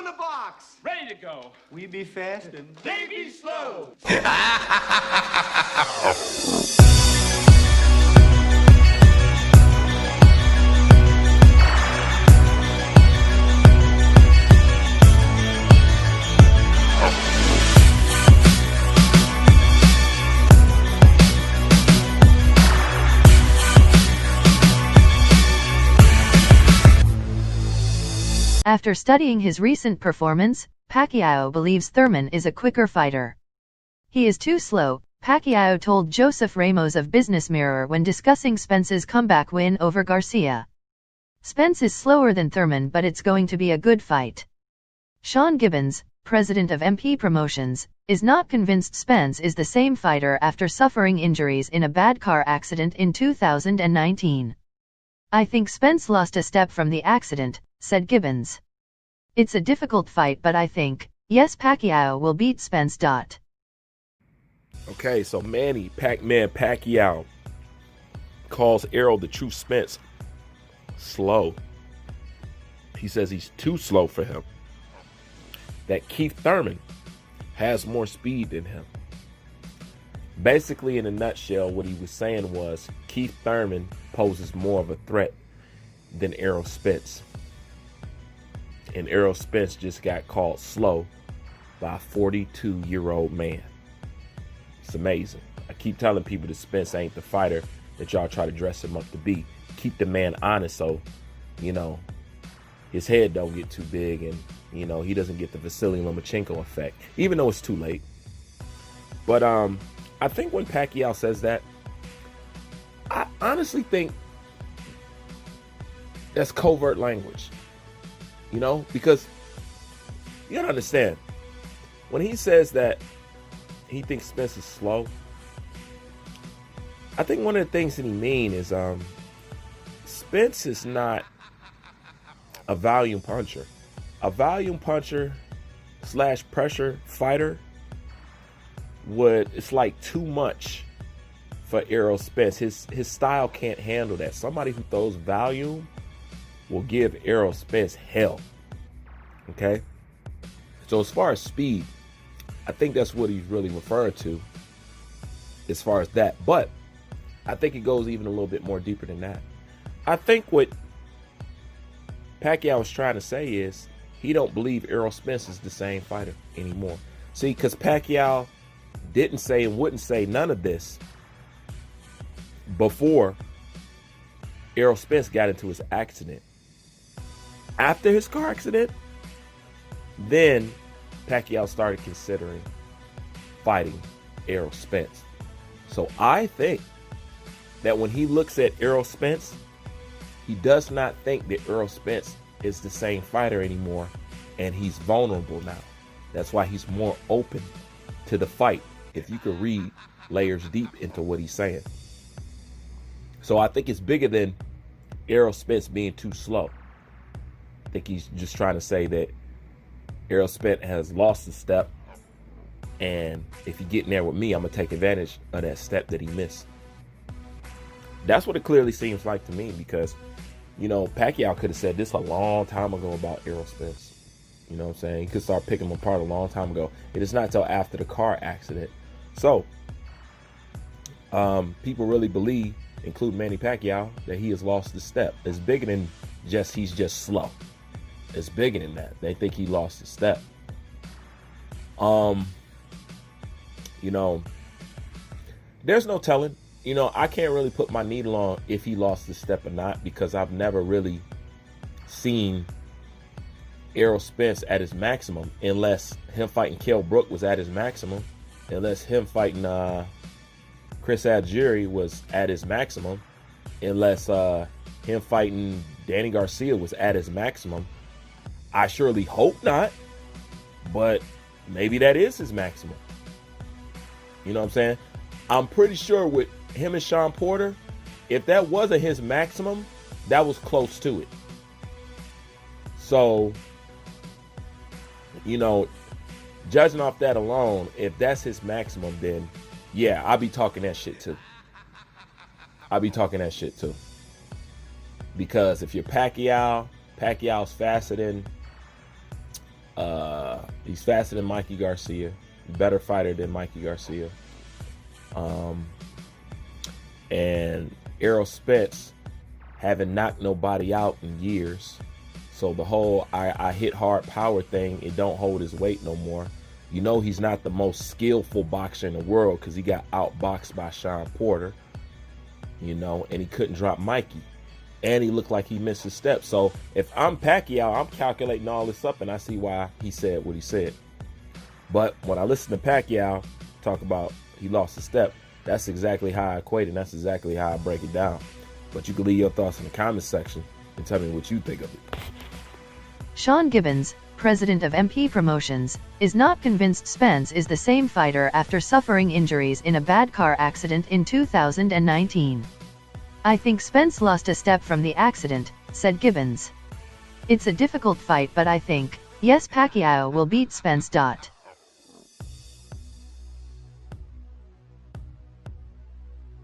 on the box. Ready to go. We be fast and They be slow. After studying his recent performance, Pacquiao believes Thurman is a quicker fighter. He is too slow, Pacquiao told Joseph Ramos of Business Mirror when discussing Spence's comeback win over Garcia. Spence is slower than Thurman, but it's going to be a good fight. Sean Gibbons, president of MP Promotions, is not convinced Spence is the same fighter after suffering injuries in a bad car accident in 2019. I think Spence lost a step from the accident, said Gibbons. It's a difficult fight, but I think, yes, Pacquiao will beat Spence. Okay, so Manny Pac-Man Pacquiao calls Errol the true Spence slow. He says he's too slow for him. That Keith Thurman has more speed than him. Basically, in a nutshell, what he was saying was Keith Thurman poses more of a threat than Errol Spence. And Errol Spence just got called slow by a 42-year-old man. It's amazing. I keep telling people that Spence ain't the fighter that y'all try to dress him up to be. Keep the man honest so, his head don't get too big and, he doesn't get the Vasily Lomachenko effect, even though it's too late. But I think when Pacquiao says that, I honestly think that's covert language. Because you gotta understand, when he says that he thinks Spence is slow, I think one of the things that he mean is Spence is not a volume puncher. A volume puncher / pressure fighter it's like too much for Errol Spence. His style can't handle that. Somebody who throws volume will give Errol Spence hell. Okay? So as far as speed, I think that's what he's really referring to as far as that. But I think it goes even a little bit more deeper than that. I think what Pacquiao was trying to say is he don't believe Errol Spence is the same fighter anymore. See, because Pacquiao didn't say and wouldn't say none of this before Errol Spence got into his accident. After his car accident, then Pacquiao started considering fighting Errol Spence. So I think that when he looks at Errol Spence, he does not think that Errol Spence is the same fighter anymore, and he's vulnerable now. That's why he's more open to the fight, if you could read layers deep into what he's saying. So I think it's bigger than Errol Spence being too slow. I think he's just trying to say that Errol Spence has lost a step, and if he get in there with me, I'm going to take advantage of that step that he missed. That's what it clearly seems like to me, because, Pacquiao could have said this a long time ago about Errol Spence. You know what I'm saying? He could start picking him apart a long time ago. It is not until after the car accident. So, people really believe, including Manny Pacquiao, that he has lost the step. It's bigger than just he's just slow. It's bigger than that. They think he lost the step. There's no telling. I can't really put my needle on if he lost the step or not, because I've never really seen Errol Spence at his maximum, unless him fighting Kell Brook was at his maximum, unless him fighting Chris Algieri was at his maximum, unless him fighting Danny Garcia was at his maximum. I surely hope not, but maybe that is his maximum. You know what I'm saying? I'm pretty sure with him and Sean Porter, if that wasn't his maximum, that was close to it. So, judging off that alone, if that's his maximum, then yeah, I'll be talking that shit too. Because if you're Pacquiao, Pacquiao's faster than He's faster than Mikey Garcia, better fighter than Mikey Garcia. And Errol Spence haven't knocked nobody out in years. So the whole I hit hard power thing, it don't hold his weight no more. You know he's not the most skillful boxer in the world because he got outboxed by Sean Porter, you know, and he couldn't drop Mikey. And he looked like he missed his step. So if I'm Pacquiao, I'm calculating all this up, and I see why he said what he said. But when I listen to Pacquiao talk about he lost a step, that's exactly how I equate it, and that's exactly how I break it down. But you can leave your thoughts in the comment section and tell me what you think of it. Sean Gibbons, president of MP Promotions, is not convinced Spence is the same fighter after suffering injuries in a bad car accident in 2019. I think Spence lost a step from the accident, said Gibbons. It's a difficult fight, but I think, yes, Pacquiao will beat Spence.